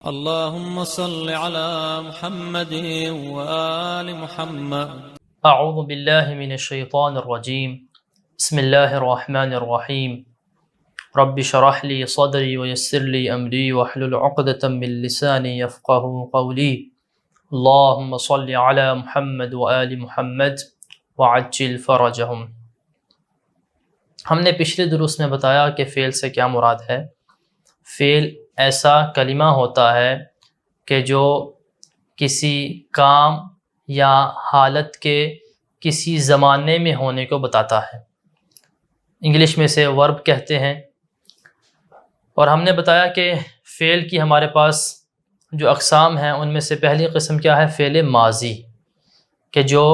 اللهم صل على محمد وآل محمد. اعوذ باللہ من الشیطان الرجیم. بسم اللہ الرحمن الرحیم. رب اشرح لی صدری ویسر لی امری واحلل عقدۃ من لسانی یفقهوا قولی. اللہم صل علی محمد وآل محمد وعجل فرجہم. ہم نے پچھلے دروس میں بتایا کہ فعل سے کیا مراد ہے. فعل ایسا کلمہ ہوتا ہے کہ جو کسی کام یا حالت کے کسی زمانے میں ہونے کو بتاتا ہے. انگلش میں سے ورب کہتے ہیں. اور ہم نے بتایا کہ فعل کی ہمارے پاس جو اقسام ہیں ان میں سے پہلی قسم کیا ہے؟ فعل ماضی، کہ جو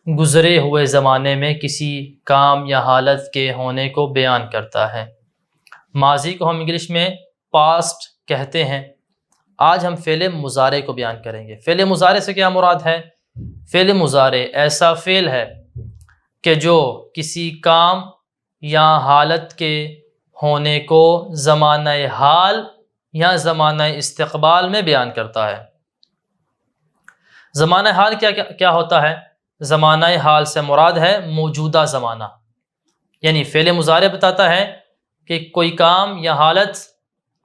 گزرے ہوئے زمانے میں کسی کام یا حالت کے ہونے کو بیان کرتا ہے. ماضی کو ہم انگلش میں پاسٹ کہتے ہیں. آج ہم فعل مضارع کو بیان کریں گے. فعل مضارع سے کیا مراد ہے؟ فعل مضارع ایسا فعل ہے کہ جو کسی کام یا حالت کے ہونے کو زمانہ حال یا زمانہ استقبال میں بیان کرتا ہے. زمانہ حال کیا ہوتا ہے؟ زمانہ حال سے مراد ہے موجودہ زمانہ. یعنی فعل مضارع بتاتا ہے کہ کوئی کام یا حالت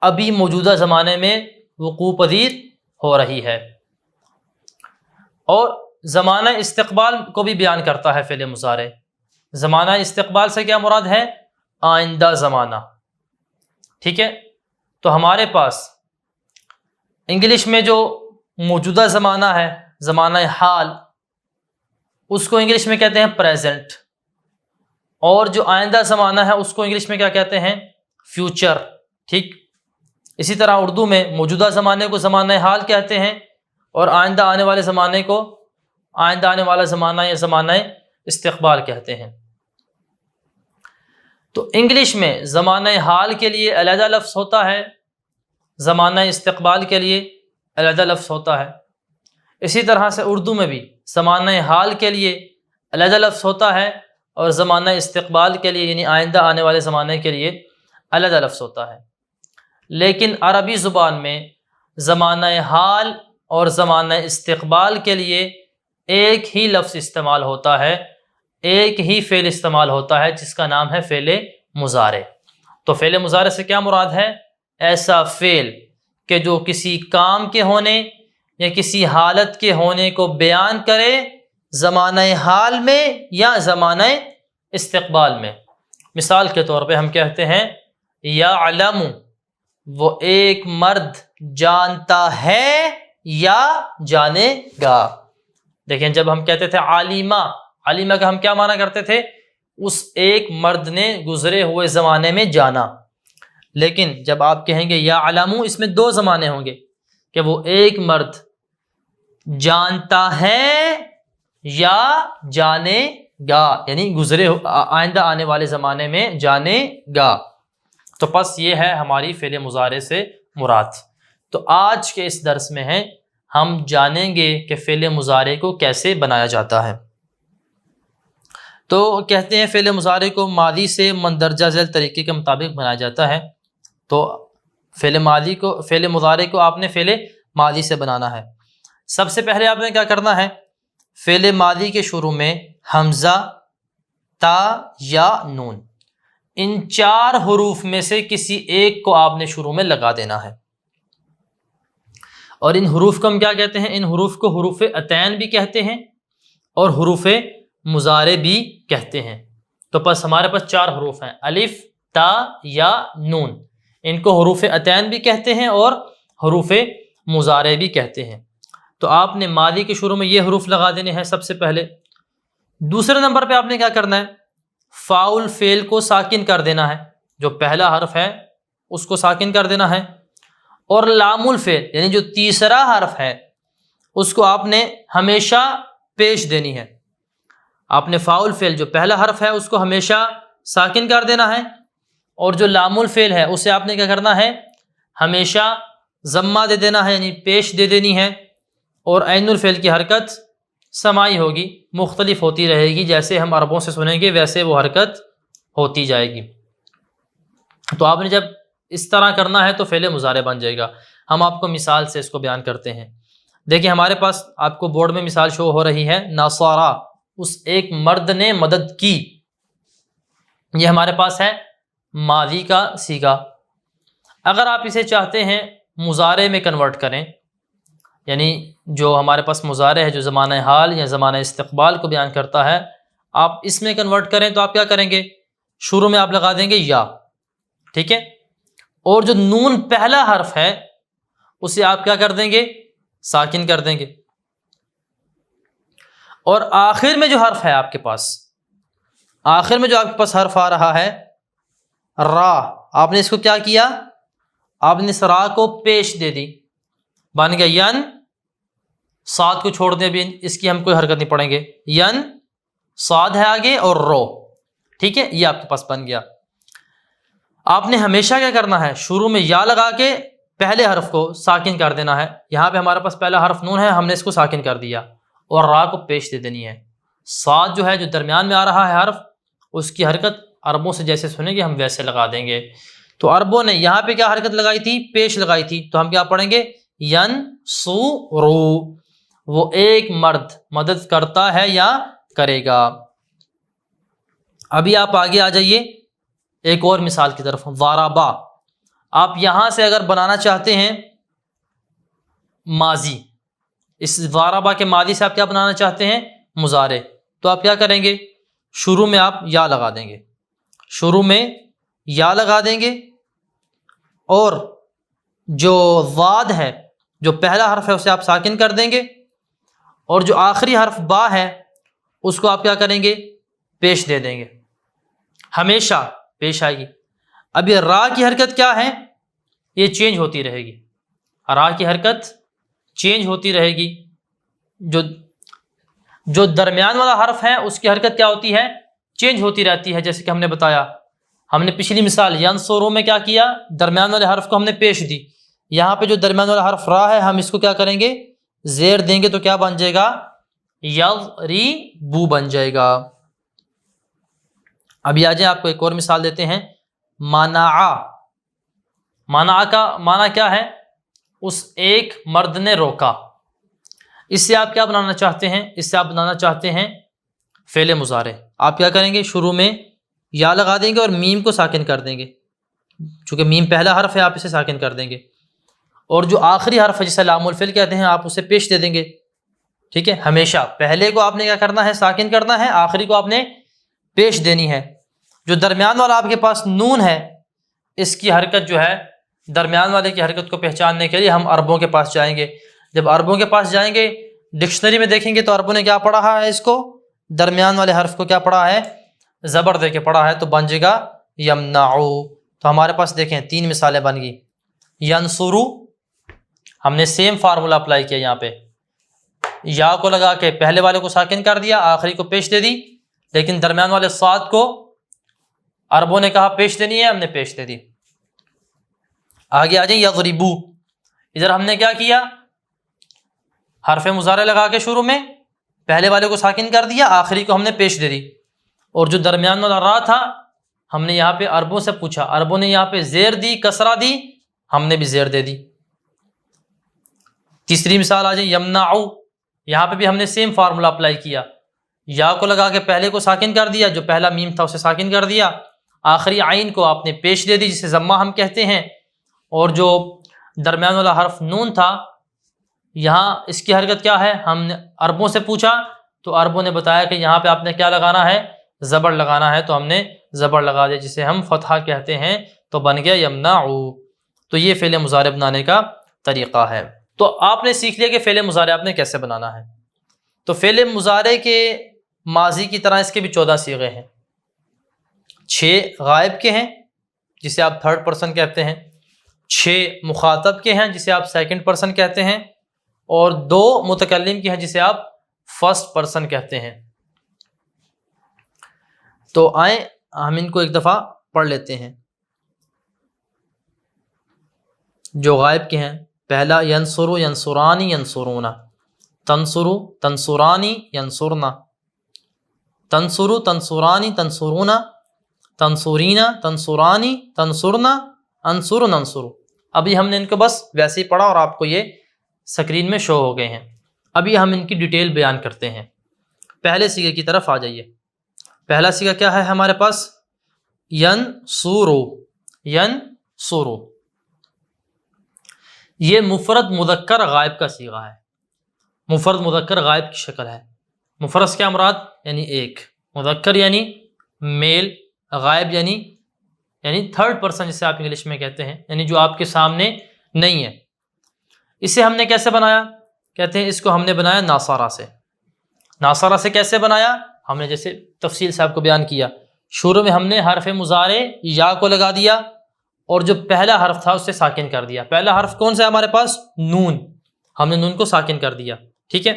ابھی موجودہ زمانے میں وقوع پذیر ہو رہی ہے. اور زمانہ استقبال کو بھی بیان کرتا ہے فعل مضارع. زمانہ استقبال سے کیا مراد ہے؟ آئندہ زمانہ. ٹھیک ہے، تو ہمارے پاس انگلش میں جو موجودہ زمانہ ہے، زمانہ حال، اس کو انگلش میں کہتے ہیں پریزنٹ. اور جو آئندہ زمانہ ہے اس کو انگلش میں کیا کہتے ہیں؟ فیوچر. ٹھیک، اسی طرح اردو میں موجودہ زمانے کو زمانہ حال کہتے ہیں اور آئندہ آنے والے زمانے کو آئندہ آنے والا زمانہ یا زمانہ استقبال کہتے ہیں. تو انگلش میں زمانہ حال کے لیے علیحدہ لفظ ہوتا ہے، زمانہ استقبال کے لیے علیحدہ لفظ ہوتا ہے. اسی طرح سے اردو میں بھی زمانہ حال کے لیے علیحدہ لفظ ہوتا ہے اور زمانہ استقبال کے لیے یعنی آئندہ آنے والے زمانے کے لیے علیحدہ لفظ ہوتا ہے. لیکن عربی زبان میں زمانہ حال اور زمانہ استقبال کے لیے ایک ہی لفظ استعمال ہوتا ہے، ایک ہی فعل استعمال ہوتا ہے جس کا نام ہے فعل مضارع. تو فعل مضارع سے کیا مراد ہے؟ ایسا فعل کہ جو کسی کام کے ہونے یا کسی حالت کے ہونے کو بیان کرے زمانہ حال میں یا زمانہ استقبال میں. مثال کے طور پہ ہم کہتے ہیں یعلم، وہ ایک مرد جانتا ہے یا جانے گا. دیکھیں، جب ہم کہتے تھے عالمہ، عالمہ کا ہم کیا معنی کرتے تھے؟ اس ایک مرد نے گزرے ہوئے زمانے میں جانا. لیکن جب آپ کہیں گے یعلم، اس میں دو زمانے ہوں گے کہ وہ ایک مرد جانتا ہے یا جانے گا، یعنی گزرے آئندہ آنے والے زمانے میں جانے گا. تو پس یہ ہے ہماری فعل مضارع سے مراد. تو آج کے اس درس میں ہم جانیں گے کہ فعل مضارع کو کیسے بنایا جاتا ہے. تو کہتے ہیں فعل مضارع کو ماضی سے مندرجہ ذیل طریقے کے مطابق بنایا جاتا ہے. تو فعل مضارع کو آپ نے فعل ماضی سے بنانا ہے. سب سے پہلے آپ نے کیا کرنا ہے؟ فعل ماضی کے شروع میں حمزہ، تا یا نون، ان چار حروف میں سے کسی ایک کو آپ نے شروع میں لگا دینا ہے. اور ان حروف کو ہم کیا کہتے ہیں؟ ان حروف کو حروف عطین بھی کہتے ہیں اور حروف مضارع بھی کہتے ہیں. تو پس ہمارے پاس چار حروف ہیں، الف، تا یا نون. ان کو حروف عطین بھی کہتے ہیں اور حروف مضارع بھی کہتے ہیں. تو آپ نے ماضی کے شروع میں یہ حروف لگا دینے ہیں سب سے پہلے. دوسرے نمبر پہ آپ نے کیا کرنا ہے؟ فاعل فعل کو ساکن کر دینا ہے. جو پہلا حرف ہے اس کو ساکن کر دینا ہے. اور لام الفعل یعنی جو تیسرا حرف ہے اس کو آپ نے ہمیشہ پیش دینی ہے. آپ نے فاعل فعل جو پہلا حرف ہے اس کو ہمیشہ ساکن کر دینا ہے، اور جو لام الفعل ہے اسے آپ نے کیا کرنا ہے؟ ہمیشہ ضمہ دے دینا ہے، یعنی پیش دے دینی ہے. اور عین الفعل کی حرکت سماعی ہوگی، مختلف ہوتی رہے گی، جیسے ہم عربوں سے سنیں گے ویسے وہ حرکت ہوتی جائے گی. تو آپ نے جب اس طرح کرنا ہے تو فعل مضارع بن جائے گا. ہم آپ کو مثال سے اس کو بیان کرتے ہیں۔ دیکھیں ہمارے پاس آپ کو بورڈ میں مثال شو ہو رہی ہے، نصارا، اس ایک مرد نے مدد کی، یہ ہمارے پاس ہے ماضی کا صیغہ۔ اگر آپ اسے چاہتے ہیں مضارع میں کنورٹ کریں، یعنی جو ہمارے پاس مضارع ہے جو زمانہ حال یا زمانہ استقبال کو بیان کرتا ہے، آپ اس میں کنورٹ کریں تو آپ کیا کریں گے؟ شروع میں آپ لگا دیں گے یا، ٹھیک ہے، اور جو نون پہلا حرف ہے اسے آپ کیا کر دیں گے؟ ساکن کر دیں گے، اور آخر میں جو حرف ہے آپ کے پاس، آخر میں جو آپ کے پاس حرف آ رہا ہے را، آپ نے اس کو کیا کیا؟ آپ نے اس را کو پیش دے دی، بن گیا ین، صاد کو چھوڑ دیں، ابھی اس کی ہم کوئی حرکت نہیں پڑھیں گے، ین صاد ہے آگے اور رو، ٹھیک ہے، یہ آپ کے پاس بن گیا۔ آپ نے ہمیشہ کیا کرنا ہے؟ شروع میں یا لگا کے پہلے حرف کو ساکن کر دینا ہے۔ یہاں پہ ہمارے پاس پہلا حرف نون ہے، ہم نے اس کو ساکن کر دیا، اور را کو پیش دے دینی ہے۔ صاد جو ہے جو درمیان میں آ رہا ہے حرف، اس کی حرکت عربوں سے جیسے سنیں گے ہم ویسے لگا دیں گے۔ تو عربوں نے یہاں پہ کیا حرکت لگائی تھی؟ پیش لگائی تھی، تو ہم کیا پڑھیں گے؟ ین سو رو، وہ ایک مرد مدد کرتا ہے یا کرے گا۔ ابھی آپ آگے آ جائیے ایک اور مثال کی طرف، ضربا۔ آپ یہاں سے اگر بنانا چاہتے ہیں ماضی، اس ضربا کے ماضی سے آپ کیا بنانا چاہتے ہیں؟ مضارع، تو آپ کیا کریں گے؟ شروع میں آپ یا لگا دیں گے، شروع میں یا لگا دیں گے، اور جو ضاد ہے جو پہلا حرف ہے اسے آپ ساکن کر دیں گے، اور جو آخری حرف با ہے اس کو آپ کیا کریں گے؟ پیش دے دیں گے، ہمیشہ پیش آئے گی۔ اب یہ را کی حرکت کیا ہے؟ یہ چینج ہوتی رہے گی، را کی حرکت چینج ہوتی رہے گی، جو درمیان والا حرف ہے اس کی حرکت کیا ہوتی ہے؟ چینج ہوتی رہتی ہے، جیسے کہ ہم نے بتایا، ہم نے پچھلی مثال ینصرو میں کیا کیا؟ درمیان والے حرف کو ہم نے پیش دی، یہاں پہ جو درمیان والا حرف را ہے ہم اس کو کیا کریں گے؟ زیر دیں گے، تو کیا بن جائے گا؟ یضربو بن جائے گا۔ ابھی آ جائیں آپ کو ایک اور مثال دیتے ہیں، منع۔ منع کا معنی کیا ہے؟ اس ایک مرد نے روکا۔ اس سے آپ کیا بنانا چاہتے ہیں؟ اس سے آپ بنانا چاہتے ہیں فعل مضارع۔ آپ کیا کریں گے؟ شروع میں یا لگا دیں گے اور میم کو ساکن کر دیں گے، چونکہ میم پہلا حرف ہے آپ اسے ساکن کر دیں گے، اور جو آخری حرف ہے جسے لام الفعل کہتے ہیں آپ اسے پیش دے دیں گے، ٹھیک ہے۔ ہمیشہ پہلے کو آپ نے کیا کرنا ہے؟ ساکن کرنا ہے، آخری کو آپ نے پیش دینی ہے۔ جو درمیان والا آپ کے پاس نون ہے، اس کی حرکت جو ہے، درمیان والے کی حرکت کو پہچاننے کے لیے ہم عربوں کے پاس جائیں گے۔ جب عربوں کے پاس جائیں گے، ڈکشنری میں دیکھیں گے تو عربوں نے کیا پڑھا ہے؟ اس کو درمیان والے حرف کو کیا پڑھا ہے؟ زبر دے کے پڑھا ہے، تو بن جائے گا یمنعو۔ تو ہمارے پاس دیکھیں 3 مثالیں بن گئی۔ ینصرو، ہم نے سیم فارمولا اپلائی کیا، یہاں پہ یا کو لگا کے پہلے والے کو ساکن کر دیا، آخری کو پیش دے دی، لیکن درمیان والے صاد کو عربوں نے کہا پیش دینی ہے، ہم نے پیش دے دی۔ آگے آ جائیں یضربو، ادھر ہم نے کیا کیا؟ حرف مضارع لگا کے شروع میں پہلے والے کو ساکن کر دیا، آخری کو ہم نے پیش دے دی، اور جو درمیان والا را تھا ہم نے یہاں پہ عربوں سے پوچھا، عربوں نے یہاں پہ زیر دی، کسرہ دی، ہم نے بھی زیر دے دی۔ تیسری مثال آ جائے یمنعو، یہاں پہ بھی ہم نے سیم فارمولا اپلائی کیا، یا کو لگا کے پہلے کو ساکن کر دیا، جو پہلا میم تھا اسے ساکن کر دیا، آخری عین کو آپ نے پیش دے دی جسے ضمہ ہم کہتے ہیں، اور جو درمیان والا حرف نون تھا یہاں اس کی حرکت کیا ہے؟ ہم نے عربوں سے پوچھا تو عربوں نے بتایا کہ یہاں پہ آپ نے کیا لگانا ہے؟ زبر لگانا ہے، تو ہم نے زبر لگا دیا جسے ہم فتحہ کہتے ہیں، تو بن گیا یمنعو۔ تو یہ فعل مضارع بنانے کا طریقہ ہے۔ تو آپ نے سیکھ لیا کہ فعل مضارع آپ نے کیسے بنانا ہے۔ تو فعل مضارع کے ماضی کی طرح اس کے بھی 14 صیغے ہیں، 6 غائب کے ہیں جسے آپ تھرڈ پرسن کہتے ہیں، 6 مخاطب کے ہیں جسے آپ سیکنڈ پرسن کہتے ہیں، اور 2 متکلم کے ہیں جسے آپ فرسٹ پرسن کہتے ہیں۔ تو آئیں ہم ان کو ایک دفعہ پڑھ لیتے ہیں۔ جو غائب کے ہیں، پہلا ینصرو ینصرانی ینصرونا، تنصرو تنصرانی ینصرنا، تنصرو تنصرانی تنصرونا، تنصرینا تنصرانی تنصرنا، انصر ننصر۔ ابھی ہم نے ان کو بس ویسے ہی پڑھا اور آپ کو یہ اسکرین میں شو ہو گئے ہیں. ابھی ہم ان کی ڈیٹیل بیان کرتے ہیں. پہلے صیغے کی طرف آ جائیے. پہلا صیغہ کیا ہے ہمارے پاس؟ ینصرو. ینصرو یہ مفرد مذکر غائب کا صیغہ ہے. مفرد مذکر غائب کی شکل ہے. مفرد کیا مراد؟ یعنی ایک. مذکر یعنی میل. غائب یعنی تھرڈ پرسن جسے آپ انگلش میں کہتے ہیں، یعنی جو آپ کے سامنے نہیں ہے. اسے ہم نے کیسے بنایا؟ کہتے ہیں اس کو ہم نے بنایا ناصارہ سے. ناصارہ سے کیسے بنایا؟ ہم نے جیسے تفصیل سے آپ کو بیان کیا. شروع میں ہم نے حرف مضارع یا کو لگا دیا اور جو پہلا حرف تھا اسے ساکن کر دیا. پہلا حرف کون سا ہے ہمارے پاس؟ نون. ہم نے نون کو ساکن کر دیا. ٹھیک ہے.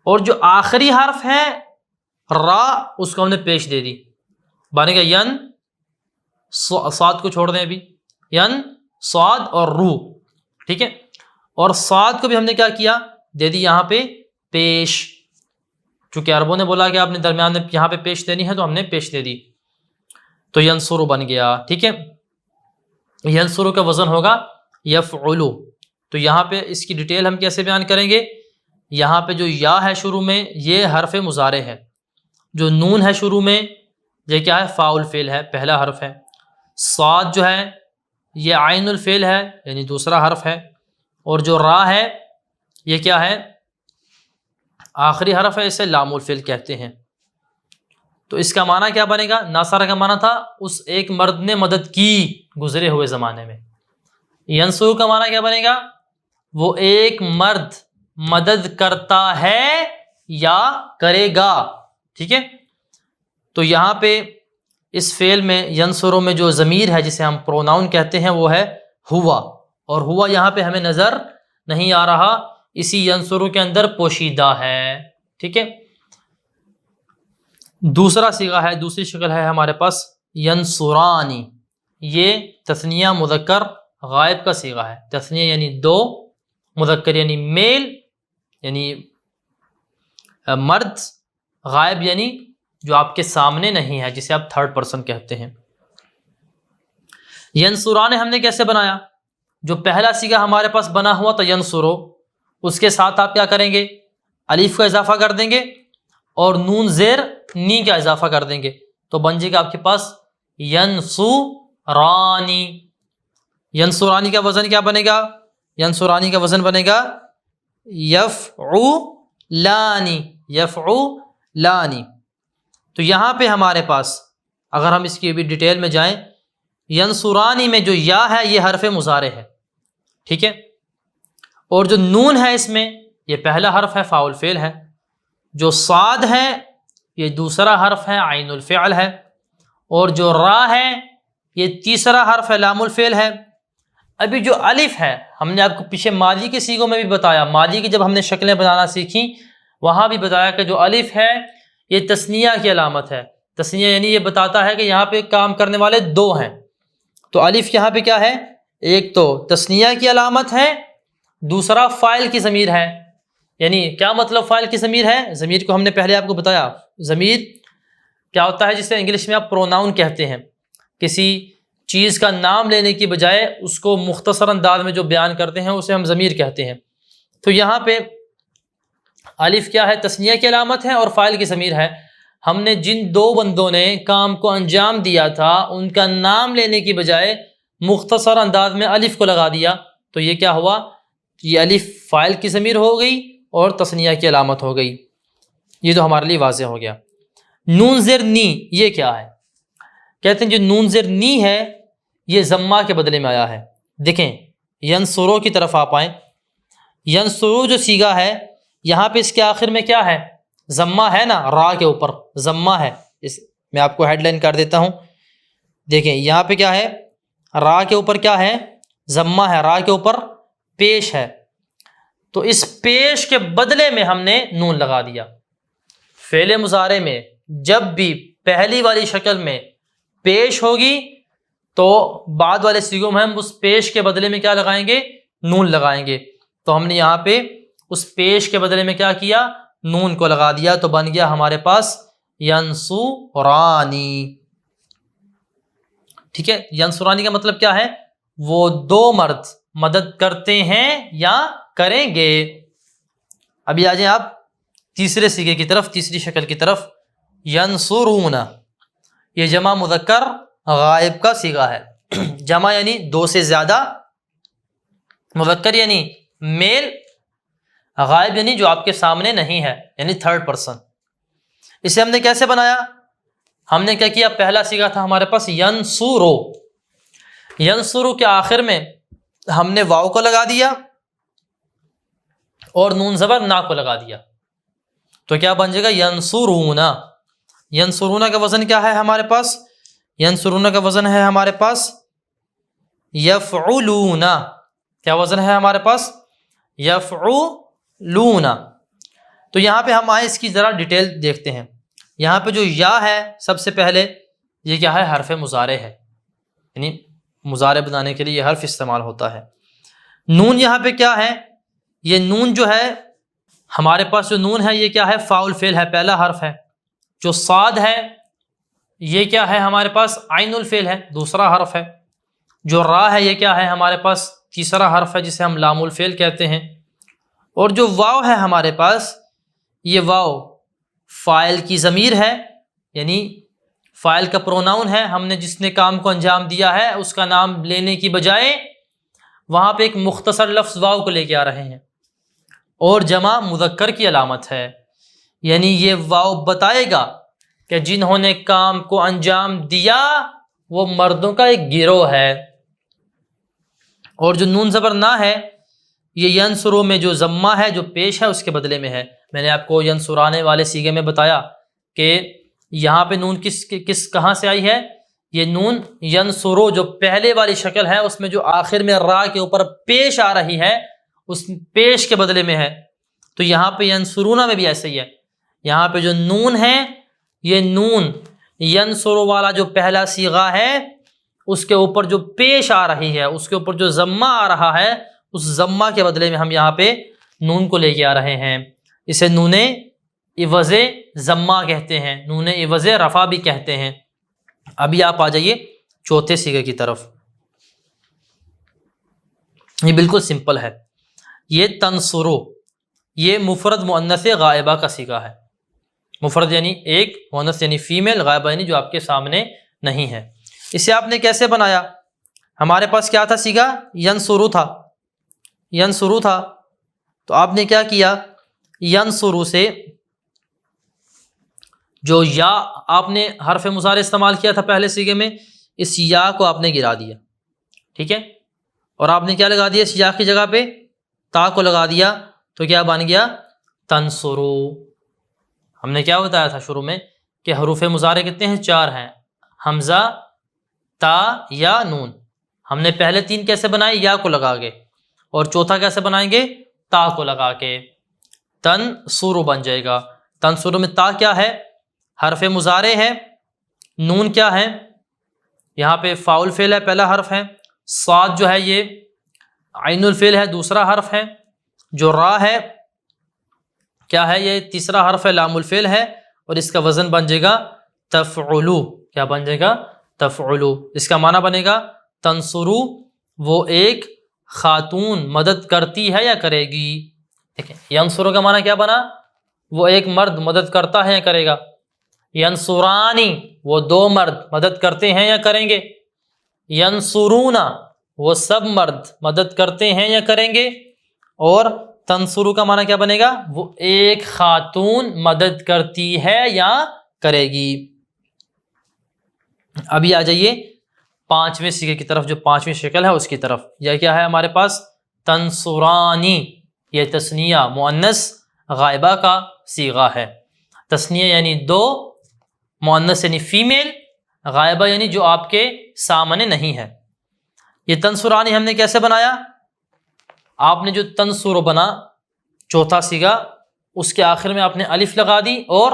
اور جو آخری حرف ہے را، اس کو ہم نے پیش دے دی. بنے گا ین. صاد کو چھوڑ دیں ابھی. ین صاد اور رو. ٹھیک ہے. اور صاد کو بھی ہم نے کیا کیا؟ دے دی یہاں پہ پیش. چونکہ عربوں نے بولا کہ آپ نے درمیان میں یہاں پہ پیش دینی ہے تو ہم نے پیش دے دی. تو ینصرو بن گیا. ٹھیک ہے. ینصرو کا وزن ہوگا یفعلو. تو یہاں پہ اس کی ڈیٹیل ہم کیسے بیان کریں گے؟ یہاں پہ جو یا ہے شروع میں یہ حرف مضارع ہے. جو نون ہے شروع میں یہ کیا ہے؟ فاء الفعل ہے، پہلا حرف ہے. صاد جو ہے یہ عین الفعل ہے یعنی دوسرا حرف ہے. اور جو را ہے یہ کیا ہے؟ آخری حرف ہے. اسے لام الفعل کہتے ہیں. تو اس کا معنی کیا بنے گا؟ ناصارہ کا معنی تھا اس ایک مرد نے مدد کی گزرے ہوئے زمانے میں. ینصرو کا معنی کیا بنے گا؟ وہ ایک مرد مدد کرتا ہے یا کرے گا. ٹھیک ہے. تو یہاں پہ اس فعل میں ینصرو میں جو ضمیر ہے جسے ہم پروناؤن کہتے ہیں وہ ہے ہوا. اور ہوا یہاں پہ ہمیں نظر نہیں آ رہا، اسی ینصرو کے اندر پوشیدہ ہے. ٹھیک ہے. دوسرا صیغہ ہے، دوسری شکل ہے ہمارے پاس ینصرانی. یہ تثنیہ مذکر غائب کا صیغہ ہے. تثنیہ یعنی دو، مذکر یعنی میل یعنی مرد، غائب یعنی جو آپ کے سامنے نہیں ہے جسے آپ تھرڈ پرسن کہتے ہیں. ینصران ہم نے کیسے بنایا؟ جو پہلا صیغہ ہمارے پاس بنا ہوا تو ینصرو، اس کے ساتھ آپ کیا کریں گے؟ الف کا اضافہ کر دیں گے اور نون زیر نی کا اضافہ کر دیں گے تو بن جائے گا آپ کے پاس ینصرانی. ینصرانی کا وزن کیا بنے گا؟ ینصرانی کا وزن بنے گا یفعولانی. یفعولانی. تو یہاں پہ ہمارے پاس اگر ہم اس کی بھی ڈیٹیل میں جائیں، ینصرانی میں جو یا ہے یہ حرف مضارع ہے. ٹھیک ہے. اور جو نون ہے اس میں یہ پہلا حرف ہے، فاء الفعل ہے. جو صاد ہے یہ دوسرا حرف ہے، عین الفعل ہے. اور جو را ہے یہ تیسرا حرف ہے، لام الفعل ہے. ابھی جو الف ہے ہم نے آپ کو پیچھے ماضی کے صیغوں میں بھی بتایا، ماضی کی جب ہم نے شکلیں بنانا سیکھیں وہاں بھی بتایا کہ جو الف ہے یہ تثنیہ کی علامت ہے. تثنیہ یعنی یہ بتاتا ہے کہ یہاں پہ کام کرنے والے دو ہیں. تو الف یہاں پہ کیا ہے؟ ایک تو تثنیہ کی علامت ہے، دوسرا فاعل کی ضمیر ہے. یعنی کیا مطلب فاعل کی ضمیر ہے؟ ضمیر کو ہم نے پہلے آپ کو بتایا، ضمیر کیا ہوتا ہے جسے انگلش میں آپ پروناؤن کہتے ہیں. کسی چیز کا نام لینے کی بجائے اس کو مختصر انداز میں جو بیان کرتے ہیں اسے ہم ضمیر کہتے ہیں. تو یہاں پہ الف کیا ہے؟ تثنیہ کی علامت ہے اور فاعل کی ضمیر ہے. ہم نے جن دو بندوں نے کام کو انجام دیا تھا ان کا نام لینے کی بجائے مختصر انداز میں الف کو لگا دیا تو یہ کیا ہوا؟ یہ الف فاعل کی ضمیر ہو گئی اور تثنیہ کی علامت ہو گئی. یہ تو ہمارے لیے واضح ہو گیا. نون زیر نی یہ کیا ہے؟ کہتے ہیں جو نون زیر نی ہے یہ ضمہ کے بدلے میں آیا ہے. دیکھیں ینصرو کی طرف آپ آئیں. ینصرو جو صیغہ ہے یہاں پہ اس کے آخر میں کیا ہے؟ ضمہ ہے نا، را کے اوپر ضمہ ہے. اس میں آپ کو ہیڈ لائن کر دیتا ہوں. دیکھیں یہاں پہ کیا ہے؟ را کے اوپر کیا ہے؟ ضمہ ہے. را کے اوپر پیش ہے. تو اس پیش کے بدلے میں ہم نے نون لگا دیا. فعل مضارع میں جب بھی پہلی والی شکل میں پیش ہوگی تو بعد والے صیغوں میں ہم اس پیش کے بدلے میں کیا لگائیں گے؟ نون لگائیں گے. تو ہم نے یہاں پہ اس پیش کے بدلے میں کیا کیا؟ نون کو لگا دیا تو بن گیا ہمارے پاس ینصرانی. ٹھیک ہے. ینصرانی کا مطلب کیا ہے؟ وہ دو مرد مدد کرتے ہیں یا کریں گے۔ ابھی آ جائیں آپ تیسرے صیغے کی طرف، تیسری شکل کی طرف، ینصرون، یہ جمع مذکر غائب کا صیغہ ہے۔ جمع یعنی دو سے زیادہ، مذکر یعنی میل، غائب یعنی جو آپ کے سامنے نہیں ہے، یعنی تھرڈ پرسن۔ اسے ہم نے کیسے بنایا؟ ہم نے کیا کیا؟ پہلا صیغہ تھا ہمارے پاس ینصرو، ینصرو کے آخر میں ہم نے واو کو لگا دیا اور نون زبر نا کو لگا دیا، تو کیا بن جائے گا؟ ینصرون۔ ینصرون کا وزن کیا ہے ہمارے پاس؟ ینصرون کا وزن ہے ہمارے پاس یفعلون۔ کیا وزن ہے ہمارے پاس؟ یفعلون۔ تو یہاں پہ ہم آئے اس کی ذرا ڈیٹیل دیکھتے ہیں۔ یہاں پہ جو یا ہے سب سے پہلے یہ کیا ہے؟ حرف مضارع ہے، یعنی مضارع بنانے کے لیے یہ حرف استعمال ہوتا ہے۔ نون یہاں پہ کیا ہے؟ یہ نون جو ہے ہمارے پاس، جو نون ہے یہ کیا ہے؟ فاعل فعل ہے، پہلا حرف ہے۔ جو صاد ہے یہ کیا ہے ہمارے پاس؟ عین الفعل ہے، دوسرا حرف ہے۔ جو را ہے یہ کیا ہے ہمارے پاس؟ تیسرا حرف ہے جسے ہم لام الفعل کہتے ہیں۔ اور جو واو ہے ہمارے پاس، یہ واو فاعل کی ضمیر ہے، یعنی فاعل کا پروناؤن ہے۔ ہم نے جس نے کام کو انجام دیا ہے اس کا نام لینے کی بجائے وہاں پہ ایک مختصر لفظ واو کو لے کے آ رہے ہیں، اور جمع مذکر کی علامت ہے، یعنی یہ واو بتائے گا کہ جنہوں نے کام کو انجام دیا وہ مردوں کا ایک گروہ ہے۔ اور جو نون زبر نہ ہے، یہ ینصرو میں جو ضمہ ہے جو پیش ہے اس کے بدلے میں ہے۔ میں نے آپ کو ینصرانے والے صیغے میں بتایا کہ یہاں پہ نون کہاں سے آئی ہے؟ یہ نون ینصرو جو پہلے والی شکل ہے اس میں جو آخر میں را کے اوپر پیش آ رہی ہے اس پیش کے بدلے میں ہے۔ تو یہاں پہ ینصرون میں بھی ایسے ہی ہے، یہاں پہ جو نون ہے یہ نون ینصرو والا جو پہلا صیغہ ہے اس کے اوپر جو پیش آ رہی ہے، اس کے اوپر جو ضمہ آ رہا ہے، اس ضمہ کے بدلے میں ہم یہاں پہ نون کو لے کے آ رہے ہیں۔ اسے نون عوض ضمہ کہتے ہیں، نون عوض رفع بھی کہتے ہیں۔ ابھی آپ آ جائیے چوتھے صیغے کی طرف، یہ بالکل سمپل ہے۔ یہ تنصرو، یہ مفرد مؤنث غائبہ کا صیغہ ہے۔ مفرد یعنی ایک، مؤنث یعنی فیمیل، غائبہ یعنی جو آپ کے سامنے نہیں ہے۔ اسے آپ نے کیسے بنایا؟ ہمارے پاس کیا تھا صیغہ؟ ینصرو تھا، ینصرو تھا، تو آپ نے کیا کیا؟ ینصرو سے جو یا آپ نے حرف مضارع استعمال کیا تھا پہلے صیغے میں، اس یا کو آپ نے گرا دیا، ٹھیک ہے، اور آپ نے کیا لگا دیا؟ اس یا کی جگہ پہ تا کو لگا دیا، تو کیا بن گیا؟ تنصرو۔ ہم نے کیا بتایا تھا شروع میں کہ حروف مضارع کتنے ہیں؟ 4 ہیں، حمزہ، تا، یا، نون۔ ہم نے پہلے 3 کیسے بنائے؟ یا کو لگا کے، اور چوتھا کیسے بنائیں گے؟ تا کو لگا کے، تنصرو بن جائے گا۔ تنصرو میں تا کیا ہے؟ حرف مضارع ہے، نون کیا ہے؟ یہاں پہ فاعل فعل ہے، پہلا حرف ہے، صاد جو ہے یہ عین الفعل ہے، دوسرا حرف ہے، جو را ہے کیا ہے؟ یہ تیسرا حرف ہے، لام الفعل ہے، اور اس کا وزن بن جائے گا تفعلو۔ کیا بن جائے گا؟ تفعلو۔ اس کا معنی بنے گا تنصرو، وہ ایک خاتون مدد کرتی ہے یا کرے گی۔ دیکھیں ینصرو کا معنی کیا بنا؟ وہ ایک مرد مدد کرتا ہے یا کرے گا۔ ینصرانی، وہ 2 مرد مدد کرتے ہیں یا کریں گے۔ ینصرون، وہ سب مرد مدد کرتے ہیں یا کریں گے۔ اور تنصرو کا معنی کیا بنے گا؟ وہ ایک خاتون مدد کرتی ہے یا کرے گی۔ ابھی آ جائیے 5ویں صیغے کی طرف، جو 5ویں شکل ہے اس کی طرف۔ یہ کیا ہے ہمارے پاس؟ تنصرانی، یہ تثنیہ مؤنث غائبہ کا صیغہ ہے۔ تثنیہ یعنی 2، مؤنث یعنی فیمیل، غائبہ یعنی جو آپ کے سامنے نہیں ہے۔ یہ تنصرانی ہم نے کیسے بنایا؟ آپ نے جو تنصرو بنا چوتھا صیغہ، اس کے آخر میں آپ نے الف لگا دی اور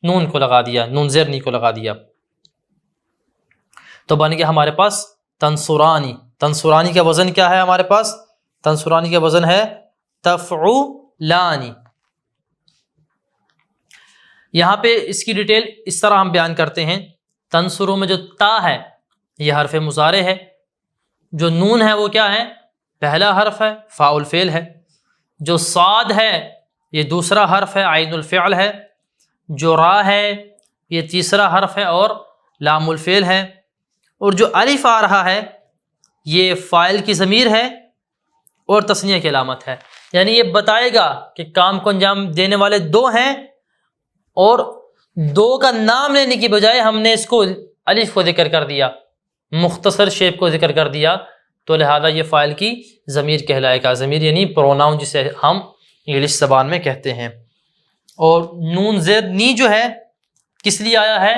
نون کو لگا دیا، نون زیر نی کو لگا دیا، تو بن گیا ہمارے پاس تنصرانی۔ تنصرانی کا وزن کیا ہے ہمارے پاس؟ تنصرانی کا وزن ہے تفعلانی۔ یہاں پہ اس کی ڈیٹیل اس طرح ہم بیان کرتے ہیں، تنصرو میں جو تا ہے یہ حرف مضارع ہے، جو نون ہے وہ کیا ہے؟ پہلا حرف ہے، فاء الفعل ہے. جو صاد ہے یہ دوسرا حرف ہے، عین الفعل ہے. جو را ہے یہ تیسرا حرف ہے اور لام الفعل ہے. اور جو الف آ رہا ہے یہ فاعل کی ضمیر ہے اور تثنیہ کی علامت ہے. یعنی یہ بتائے گا کہ کام کو انجام دینے والے دو ہیں، اور دو کا نام لینے کی بجائے ہم نے اس کو الف کو ذکر کر دیا، مختصر شیپ کو ذکر کر دیا، تو لہذا یہ فاعل کی ضمیر کہلائے گا. ضمیر یعنی پروناؤن جسے ہم انگلش زبان میں کہتے ہیں. اور نون زیر نی جو ہے کس لیے آیا ہے؟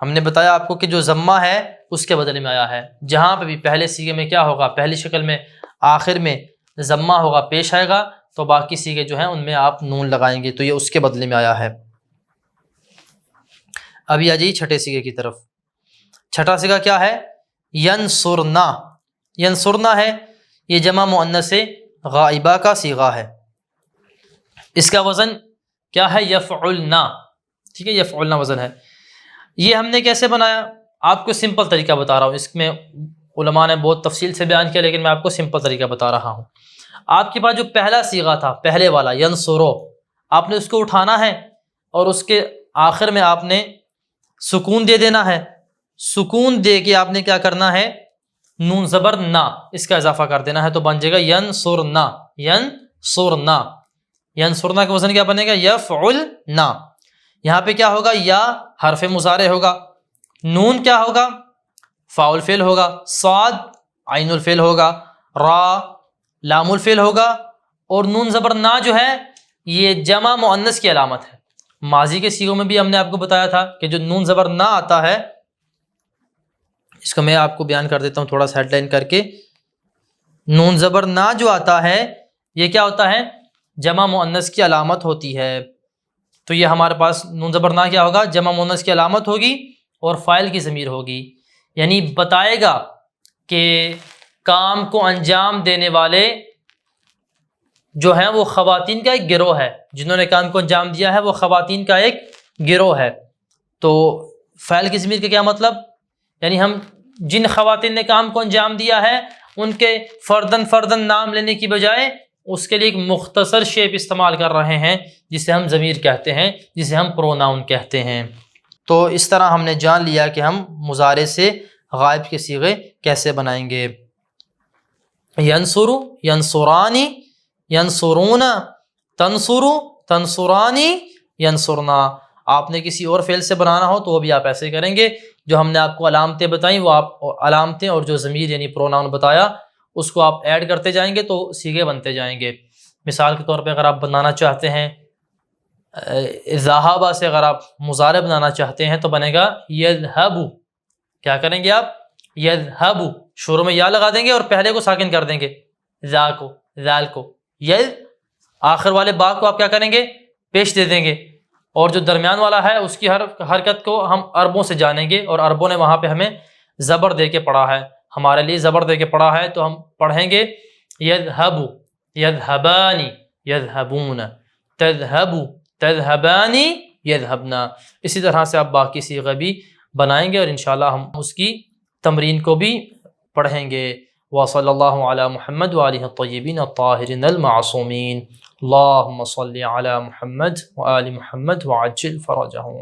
ہم نے بتایا آپ کو کہ جو ضمہ ہے اس کے بدلے میں آیا ہے. جہاں پہ بھی پہلے سیغے میں کیا ہوگا؟ پہلی شکل میں آخر میں ضمہ ہوگا، پیش آئے گا، تو باقی سیغے جو ہیں ان میں آپ نون لگائیں گے، تو یہ اس کے بدلے میں آیا ہے. ابھی آ جائیے چھٹے سیغے کی طرف. چھٹا سیغہ کیا ہے؟ ینصرنا. ینصرنا ہے، یہ جمع مؤنث غائبہ کا صیغہ ہے. اس کا وزن کیا ہے؟ یفعلنا. ٹھیک ہے، یفعلنا وزن ہے. یہ ہم نے کیسے بنایا؟ آپ کو سمپل طریقہ بتا رہا ہوں. اس میں علماء نے بہت تفصیل سے بیان کیا، لیکن میں آپ کو سمپل طریقہ بتا رہا ہوں. آپ کے پاس جو پہلا صیغہ تھا، پہلے والا ینصرو، آپ نے اس کو اٹھانا ہے اور اس کے آخر میں آپ نے سکون دے دینا ہے. سکون دے کے آپ نے کیا کرنا ہے؟ نون زبر نا، اس کا اضافہ کر دینا ہے، تو بن جائے گا ینصرنا. ینصرنا. ینصرنا کا وزن کیا بنے گا؟ یفعلنا. یہاں پہ کیا ہوگا؟ یا حرف مضارع ہوگا، نون کیا ہوگا؟ فاء الفعل ہوگا، صاد عین الفعل ہوگا، را لام الفعل ہوگا، اور نون زبر نا جو ہے یہ جمع مؤنث کی علامت ہے. ماضی کے صیغوں میں بھی ہم نے آپ کو بتایا تھا کہ جو نون زبر نا آتا ہے، اس کو میں آپ کو بیان کر دیتا ہوں تھوڑا سا ہیڈ لائن کر کے. نون زبر نا جو آتا ہے یہ کیا ہوتا ہے؟ جمع مؤنث کی علامت ہوتی ہے. تو یہ ہمارے پاس نون زبر نا کیا ہوگا؟ جمع مؤنث کی علامت ہوگی اور فاعل کی ضمیر ہوگی. یعنی بتائے گا کہ کام کو انجام دینے والے جو ہیں وہ خواتین کا ایک گروہ ہے. جنہوں نے کام کو انجام دیا ہے وہ خواتین کا ایک گروہ ہے. تو فاعل کی ضمیر کا کیا مطلب؟ یعنی ہم جن خواتین نے کام کو انجام دیا ہے ان کے فردن نام لینے کی بجائے اس کے لیے ایک مختصر شیپ استعمال کر رہے ہیں جسے ہم ضمیر کہتے ہیں، جسے ہم پروناؤن کہتے ہیں. تو اس طرح ہم نے جان لیا کہ ہم مضارع سے غائب کے صیغے کیسے بنائیں گے. ینصرو، ینصرانی، ینصرون، تنصرو، تنصرانی، ینصرنا. آپ نے کسی اور فعل سے بنانا ہو تو وہ بھی آپ ایسے کریں گے. جو ہم نے آپ کو علامتیں بتائیں وہ آپ علامتیں اور جو ضمیر یعنی پروناؤن بتایا اس کو آپ ایڈ کرتے جائیں گے تو صیغے بنتے جائیں گے. مثال کے طور پہ اگر آپ بنانا چاہتے ہیں ذہابہ سے، اگر آپ مضارع بنانا چاہتے ہیں تو بنے گا یذہبو. کیا کریں گے آپ؟ یذہبو. شروع میں یا لگا دیں گے اور پہلے کو ساکن کر دیں گے، ذا کو، ذال کو. یذ آخر والے با کو آپ کیا کریں گے؟ پیش دے دیں گے. اور جو درمیان والا ہے اس کی ہر حرکت کو ہم عربوں سے جانیں گے، اور عربوں نے وہاں پہ ہمیں زبر دے کے پڑھا ہے، ہمارے لیے زبر دے کے پڑھا ہے، تو ہم پڑھیں گے یذہبو، یذہبانی، یذہبون، تذہبو، تذہبانی، یذہبنا. اسی طرح سے آپ باقی صیغے بھی بنائیں گے اور انشاءاللہ ہم اس کی تمرین کو بھی پڑھیں گے. وصلی اللہ علی محمد وآلہ الطیبین الطاہرین المعصومین. اللہم صلی علی محمد وآل محمد وعجل فرجہم.